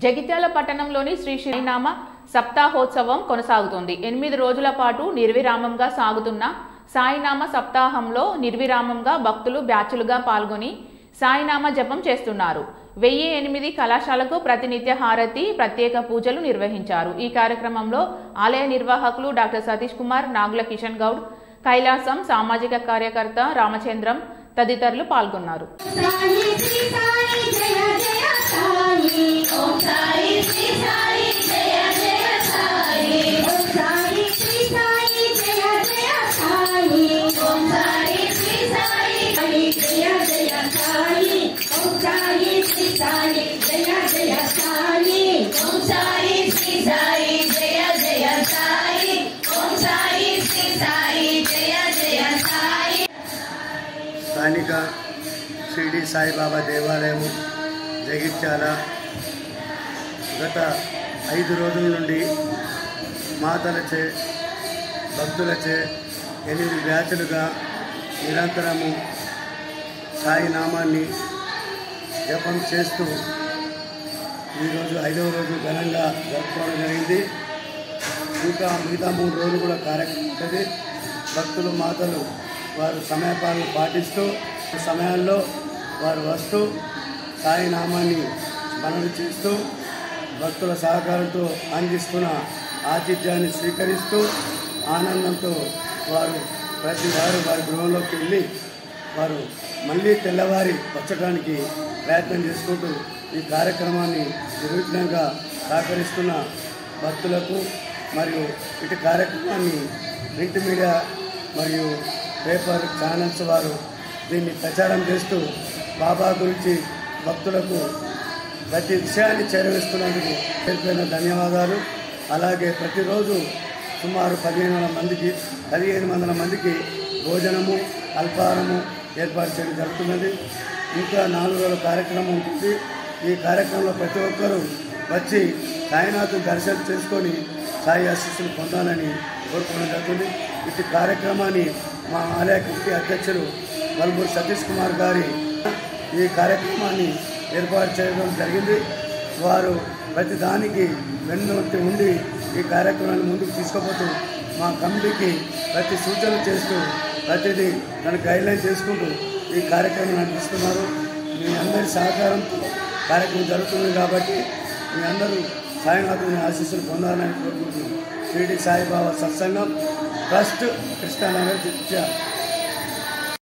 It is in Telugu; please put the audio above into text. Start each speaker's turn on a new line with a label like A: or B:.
A: జగిత్యాల పట్టణంలోని శ్రీ శ్రీనామ సప్తాహోత్సవం కొనసాగుతోంది. 8 రోజుల పాటు నిర్విరామంగా సాగుతున్న సాయినామ సప్తాహంలో నిర్విరామంగా భక్తులు బ్యాచులుగా పాల్గొని సాయినామ జపం చేస్తున్నారు. 1008 కళాశాలకు ప్రతినిత్య హారతి, ప్రత్యేక పూజలు నిర్వహించారు. ఈ కార్యక్రమంలో ఆలయ నిర్వాహకులు డాక్టర్ సతీష్ కుమార్, నాగుల కిషన్ గౌడ్, కైలాసం సామాజిక కార్యకర్త రామచంద్రం తదితరులు పాల్గొన్నారు.
B: స్థానిక షిరిడి సాయిబాబా దేవాలయం జగిత్యాల గత 5 రోజుల నుండి మాతలచే భక్తులచే 8 బ్యాచులుగా నిరంతరము సాయి నామాన్ని జపం చేస్తూ ఈరోజు 5వ రోజు ఘనంగా జరుపుకోవడం జరిగింది. ఇంకా మిగతా 3 రోజులు కూడా కార్యక్రమం ఉంటుంది. భక్తులు మాతలు వారు సమయపాలన పాటిస్తూ సమయాల్లో వారు వస్తూ సాయి నామాన్ని స్మరణ చేస్తూ భక్తుల సహకారంతో అందిస్తున్న ఆతిథ్యాన్ని స్వీకరిస్తూ ఆనందంతో వారు ప్రతి వారు వారి గృహంలోకి వెళ్ళి వారు మళ్ళీ తెల్లవారి వచ్చడానికి ప్రయత్నం చేసుకుంటూ ఈ కార్యక్రమాన్ని నిర్విఘ్నంగా సహకరిస్తున్న భక్తులకు మరియు ఇటు కార్యక్రమాన్ని ప్రింట్ మీడియా మరియు పేపర్ ఛానల్స్ వారు దీన్ని ప్రచారం చేస్తూ బాబా గురించి భక్తులకు ప్రతి విషయాన్ని చేరవేస్తున్నందుకు పేరుపైన ధన్యవాదాలు. అలాగే ప్రతిరోజు సుమారు 1500 మందికి భోజనము అల్పాహారము ఏర్పాటు చేయడం జరుగుతున్నది. ఇంకా 4 రోజుల కార్యక్రమం ఉంటుంది. ఈ కార్యక్రమంలో ప్రతి ఒక్కరూ వచ్చి సాయినాథుని దర్శనం చేసుకొని సాయి ఆశీస్సులు పొందాలని కోరుకోవడం జరుగుతుంది. ఇటు కార్యక్రమాన్ని మా ఆలయ కమిటీ అధ్యక్షులు వల్బూరి సతీష్ కుమార్ గారి ఈ కార్యక్రమాన్ని ఏర్పాటు చేయడం జరిగింది. వారు ప్రతి దానికి వెన్నుంటి ఉండి ఈ కార్యక్రమాన్ని ముందుకు తీసుకుపోతూ మా కమిటీకి ప్రతి సూచన చేస్తూ ప్రతిదీ దాన్ని గైడ్లైన్ చేసుకుంటూ ఈ కార్యక్రమం నడిపిస్తున్నారు. మీ అందరి సహకారంతో కార్యక్రమం జరుగుతుంది కాబట్టి మీ అందరూ సాయినాథుని ఆశీస్సులు పొందాలని కోరుకుంటున్నాం. షిరిడి సాయిబాబా సత్సంగం ట్రస్ట్ కృష్ణానగర్ జగిత్యాల.